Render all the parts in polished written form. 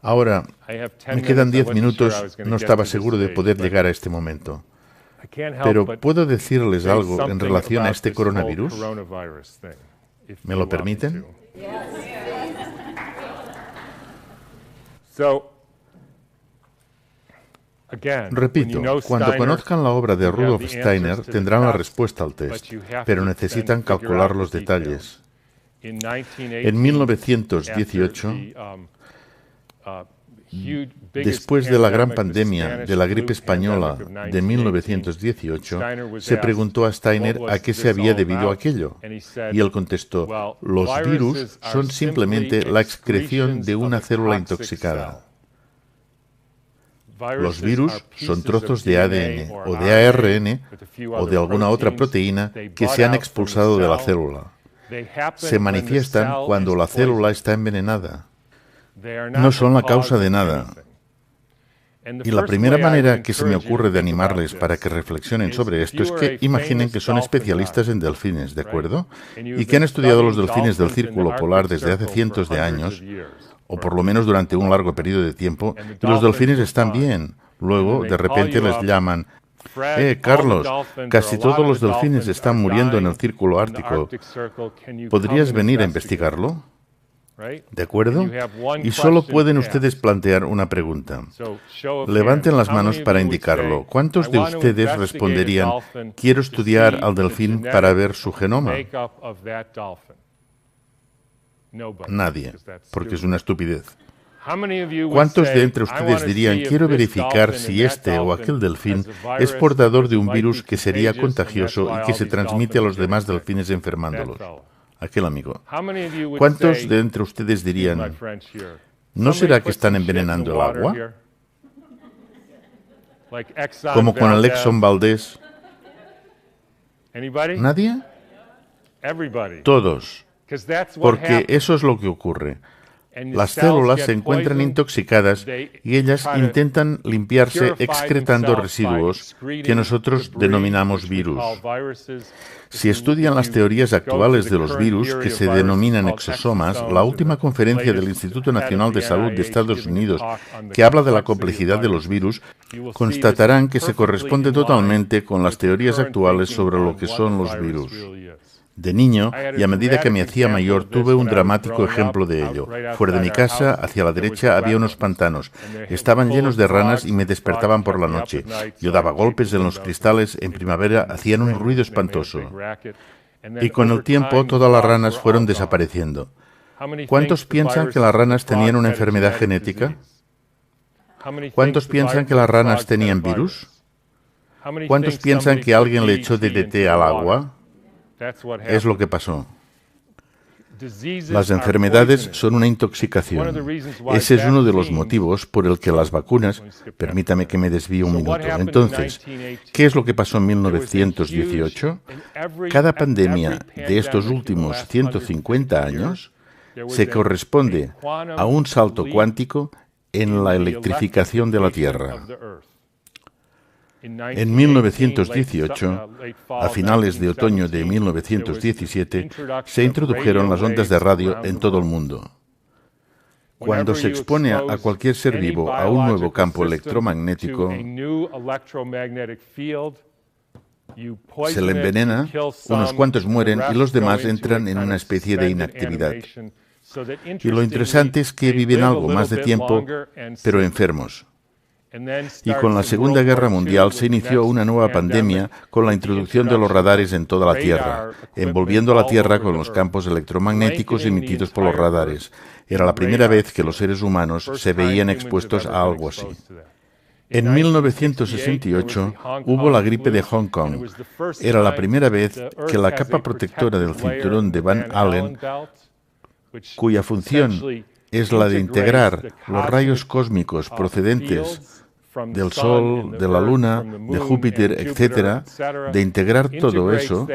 Ahora, me quedan 10 minutos, no estaba seguro de poder llegar a este momento. Pero ¿puedo decirles algo en relación a este coronavirus? ¿Me lo permiten? Repito, cuando conozcan la obra de Rudolf Steiner tendrán la respuesta al test, pero necesitan calcular los detalles. En 1918, después de la gran pandemia de la gripe española de 1918, se preguntó a Steiner a qué se había debido aquello. Y él contestó, los virus son simplemente la excreción de una célula intoxicada. Los virus son trozos de ADN o de ARN o de alguna otra proteína que se han expulsado de la célula. Se manifiestan cuando la célula está envenenada. No son la causa de nada. Y la primera manera que se me ocurre de animarles para que reflexionen sobre esto es que imaginen que son especialistas en delfines, ¿de acuerdo? Y que han estudiado los delfines del círculo polar desde hace cientos de años, o por lo menos durante un largo periodo de tiempo, y los delfines están bien. Luego, de repente les llaman, Carlos, casi todos los delfines están muriendo en el círculo ártico. ¿Podrías venir a investigarlo? ¿De acuerdo? Y solo pueden ustedes plantear una pregunta. Levanten las manos para indicarlo. ¿Cuántos de ustedes responderían, quiero estudiar al delfín para ver su genoma? Nadie, porque es una estupidez. ¿Cuántos de entre ustedes dirían, quiero verificar si este o aquel delfín es portador de un virus que sería contagioso y que se transmite a los demás delfines enfermándolos? Aquel amigo. ¿Cuántos de entre ustedes dirían, ¿no será que están envenenando el agua? Como con el Exxon Valdez. ¿Nadie? Todos. Porque eso es lo que ocurre. Las células se encuentran intoxicadas y ellas intentan limpiarse excretando residuos que nosotros denominamos virus. Si estudian las teorías actuales de los virus, que se denominan exosomas, la última conferencia del Instituto Nacional de Salud de Estados Unidos, que habla de la complejidad de los virus, constatarán que se corresponde totalmente con las teorías actuales sobre lo que son los virus. De niño, y a medida que me hacía mayor, tuve un dramático ejemplo de ello. Fuera de mi casa, hacia la derecha, había unos pantanos. Estaban llenos de ranas y me despertaban por la noche. Yo daba golpes en los cristales, en primavera hacían un ruido espantoso. Y con el tiempo, todas las ranas fueron desapareciendo. ¿Cuántos piensan que las ranas tenían una enfermedad genética? ¿Cuántos piensan que las ranas tenían virus? ¿Cuántos piensan que alguien le echó DDT al agua? Es lo que pasó. Las enfermedades son una intoxicación. Ese es uno de los motivos por el que las vacunas... Permítame que me desvíe un minuto. Entonces, ¿qué es lo que pasó en 1918? Cada pandemia de estos últimos 150 años se corresponde a un salto cuántico en la electrificación de la Tierra. En 1918, a finales de otoño de 1917, se introdujeron las ondas de radio en todo el mundo. Cuando se expone a cualquier ser vivo a un nuevo campo electromagnético, se le envenena, unos cuantos mueren y los demás entran en una especie de inactividad. Y lo interesante es que viven algo más de tiempo, pero enfermos. Y con la Segunda Guerra Mundial se inició una nueva pandemia con la introducción de los radares en toda la Tierra, envolviendo a la Tierra con los campos electromagnéticos emitidos por los radares. Era la primera vez que los seres humanos se veían expuestos a algo así. En 1968 hubo la gripe de Hong Kong. Era la primera vez que la capa protectora del cinturón de Van Allen, cuya función es la de integrar los rayos cósmicos procedentes del Sol, de la Luna, de Júpiter, etc., de integrar todo eso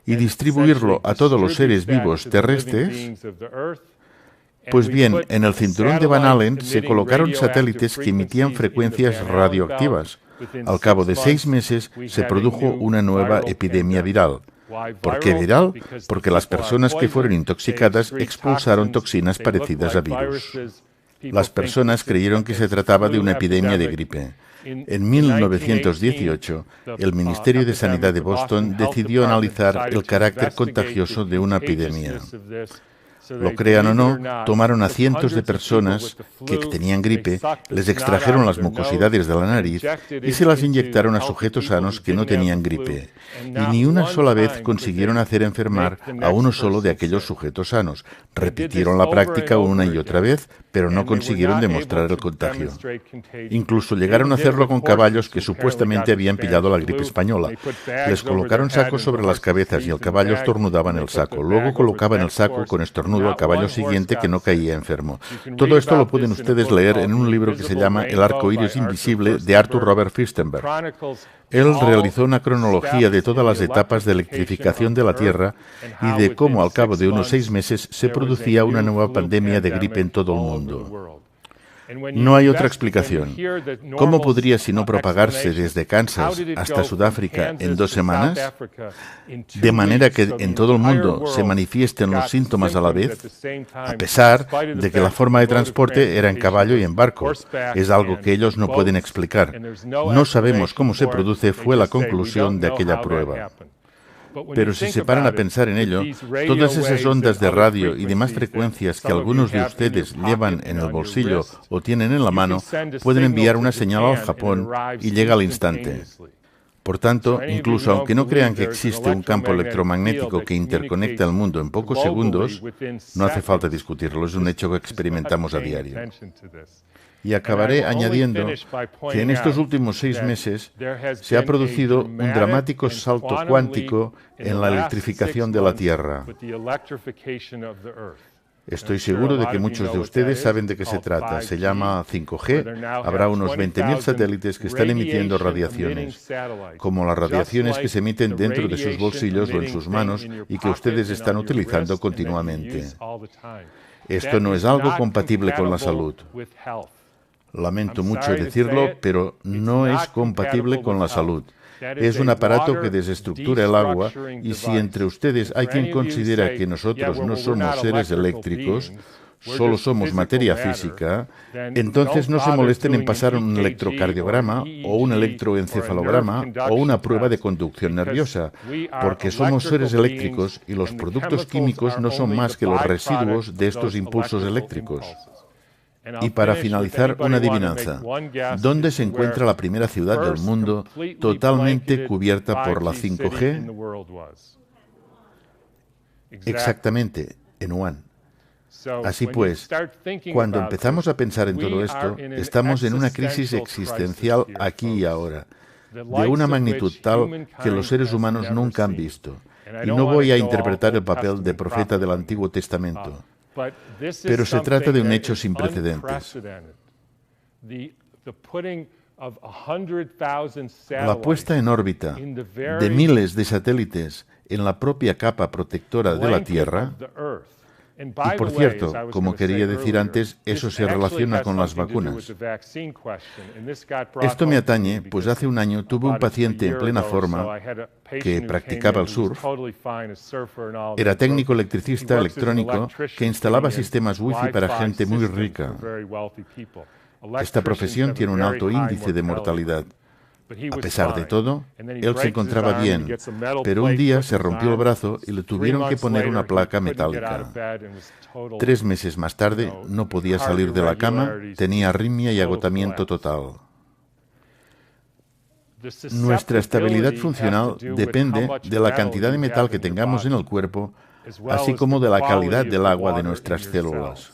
y distribuirlo a todos los seres vivos terrestres. Pues bien, en el cinturón de Van Allen se colocaron satélites que emitían frecuencias radioactivas. Al cabo de 6 meses se produjo una nueva epidemia viral. ¿Por qué viral? Porque las personas que fueron intoxicadas expulsaron toxinas parecidas a virus. Las personas creyeron que se trataba de una epidemia de gripe. En 1918, el Ministerio de Sanidad de Boston decidió analizar el carácter contagioso de una epidemia. Lo crean o no, tomaron a cientos de personas que tenían gripe, les extrajeron las mucosidades de la nariz y se las inyectaron a sujetos sanos que no tenían gripe. Y ni una sola vez consiguieron hacer enfermar a uno solo de aquellos sujetos sanos. Repitieron la práctica una y otra vez, pero no consiguieron demostrar el contagio. Incluso llegaron a hacerlo con caballos que supuestamente habían pillado la gripe española. Les colocaron sacos sobre las cabezas y el caballo estornudaba en el saco. Luego colocaban el saco con estornudo al caballo siguiente que no caía enfermo. Todo esto lo pueden ustedes leer en un libro que se llama El arco iris invisible de Arthur Robert Firstenberg. Él realizó una cronología de todas las etapas de electrificación de la Tierra y de cómo al cabo de unos 6 meses se producía una nueva pandemia de gripe en todo el mundo. No hay otra explicación. ¿Cómo podría sino propagarse desde Kansas hasta Sudáfrica en 2 semanas? De manera que en todo el mundo se manifiesten los síntomas a la vez, a pesar de que la forma de transporte era en caballo y en barco. Es algo que ellos no pueden explicar. No sabemos cómo se produce, fue la conclusión de aquella prueba. Pero si se paran a pensar en ello, todas esas ondas de radio y demás frecuencias que algunos de ustedes llevan en el bolsillo o tienen en la mano, pueden enviar una señal al Japón y llega al instante. Por tanto, incluso aunque no crean que existe un campo electromagnético que interconecta el mundo en pocos segundos, no hace falta discutirlo, es un hecho que experimentamos a diario. Y acabaré añadiendo que en estos últimos 6 meses se ha producido un dramático salto cuántico en la electrificación de la Tierra. Estoy seguro de que muchos de ustedes saben de qué se trata. Se llama 5G. Habrá unos 20.000 satélites que están emitiendo radiaciones, como las radiaciones que se emiten dentro de sus bolsillos o en sus manos y que ustedes están utilizando continuamente. Esto no es algo compatible con la salud. Lamento mucho decirlo, pero no es compatible con la salud. Es un aparato que desestructura el agua y si entre ustedes hay quien considera que nosotros no somos seres eléctricos, solo somos materia física, entonces no se molesten en pasar un electrocardiograma o un electroencefalograma o una prueba de conducción nerviosa, porque somos seres eléctricos y los productos químicos no son más que los residuos de estos impulsos eléctricos. Y para finalizar, una adivinanza. ¿Dónde se encuentra la primera ciudad del mundo totalmente cubierta por la 5G? Exactamente, en Wuhan. Así pues, cuando empezamos a pensar en todo esto, estamos en una crisis existencial aquí y ahora, de una magnitud tal que los seres humanos nunca han visto. Y no voy a interpretar el papel de profeta del Antiguo Testamento. Pero se trata de un hecho sin precedentes. La puesta en órbita de miles de satélites en la propia capa protectora de la Tierra. Y por cierto, como quería decir antes, eso se relaciona con las vacunas. Esto me atañe, pues hace un año tuve un paciente en plena forma que practicaba el surf. Era técnico electricista electrónico que instalaba sistemas wifi para gente muy rica. Esta profesión tiene un alto índice de mortalidad. A pesar de todo, él se encontraba bien, pero un día se rompió el brazo y le tuvieron que poner una placa metálica. 3 meses más tarde, no podía salir de la cama, tenía arritmia y agotamiento total. Nuestra estabilidad funcional depende de la cantidad de metal que tengamos en el cuerpo, así como de la calidad del agua de nuestras células.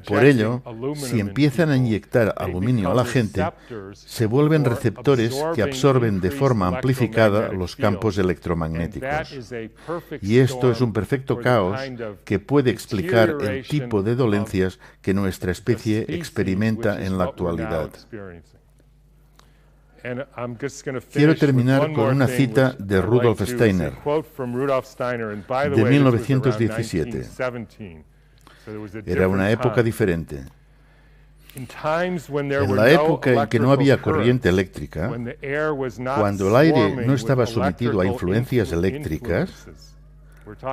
Por ello, si empiezan a inyectar aluminio a la gente, se vuelven receptores que absorben de forma amplificada los campos electromagnéticos. Y esto es un perfecto caos que puede explicar el tipo de dolencias que nuestra especie experimenta en la actualidad. Quiero terminar con una cita de Rudolf Steiner, de 1917. Era una época diferente. En la época en que no había corriente eléctrica, cuando el aire no estaba sometido a influencias eléctricas,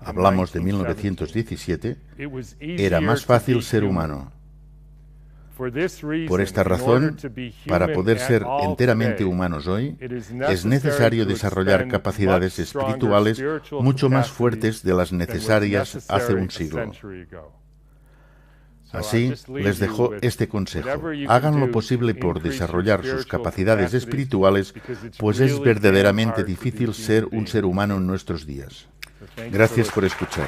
hablamos de 1917, era más fácil ser humano. Por esta razón, para poder ser enteramente humanos hoy, es necesario desarrollar capacidades espirituales mucho más fuertes de las necesarias hace un siglo. Así, les dejo este consejo. Hagan lo posible por desarrollar sus capacidades espirituales, pues es verdaderamente difícil ser un ser humano en nuestros días. Gracias por escuchar.